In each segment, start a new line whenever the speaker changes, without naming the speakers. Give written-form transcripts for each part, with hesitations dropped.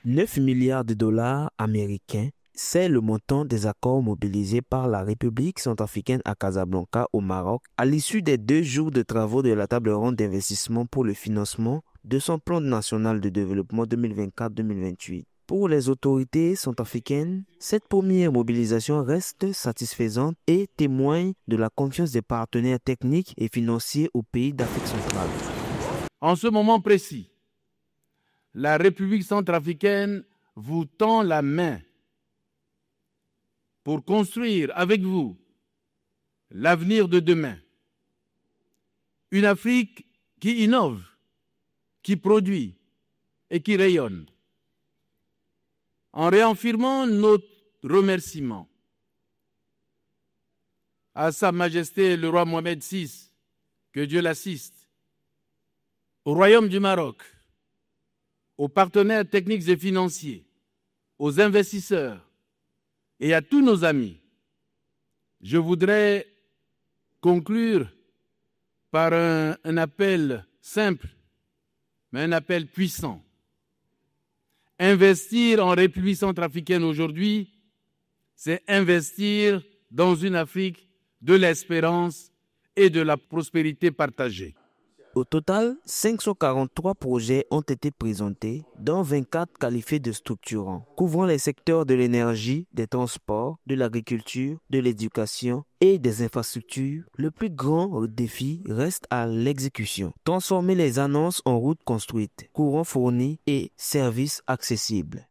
9 milliards de dollars américains, c'est le montant des accords mobilisés par la République centrafricaine à Casablanca, au Maroc, à l'issue des 2 jours de travaux de la table ronde d'investissement pour le financement de son plan national de développement 2024-2028. Pour les autorités centrafricaines, cette première mobilisation reste satisfaisante et témoigne de la confiance des partenaires techniques et financiers au pays d'Afrique centrale.
En ce moment précis, la République centrafricaine vous tend la main pour construire avec vous l'avenir de demain. Une Afrique qui innove, qui produit et qui rayonne. En réaffirmant notre remerciement à Sa Majesté le roi Mohamed VI, que Dieu l'assiste, au Royaume du Maroc, aux partenaires techniques et financiers, aux investisseurs et à tous nos amis, je voudrais conclure par un appel simple, mais un appel puissant. Investir en République centrafricaine aujourd'hui, c'est investir dans une Afrique de l'espérance et de la prospérité partagée.
Au total, 543 projets ont été présentés, dont 24 qualifiés de structurants, couvrant les secteurs de l'énergie, des transports, de l'agriculture, de l'éducation et des infrastructures. Le plus grand défi reste à l'exécution. Transformer les annonces en routes construites, courants fournis et services accessibles.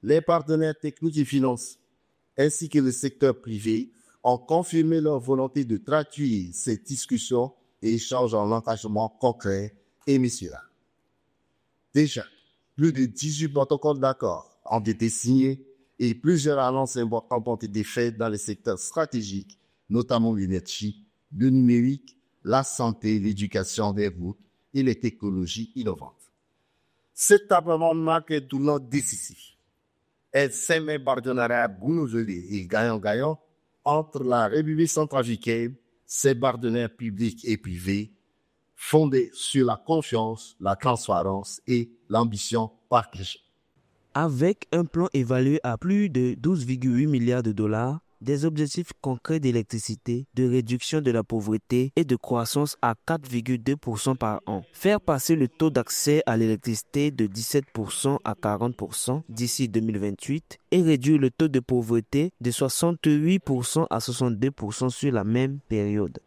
Les partenaires techniques et financiers, ainsi que le secteur privé, ont confirmé leur volonté de traduire ces discussions et échanges en engagement concret et mesurable. Déjà, plus de 18 protocoles d'accord ont été signés et plusieurs annonces importantes ont été faites dans les secteurs stratégiques, notamment l'énergie, le numérique, la santé, l'éducation des routes et les technologies innovantes. Cette table ronde marque un tournant décisif. Elle sème un partenariat renouvelé et gagnant-gagnant entre la République centrafricaine, ses partenaires publics et privés, fondés sur la confiance, la transparence et l'ambition partagée.
Avec un plan évalué à plus de 12,8 milliards de dollars, des objectifs concrets d'électricité, de réduction de la pauvreté et de croissance à 4,2% par an. Faire passer le taux d'accès à l'électricité de 17% à 40% d'ici 2028 et réduire le taux de pauvreté de 68% à 62% sur la même période.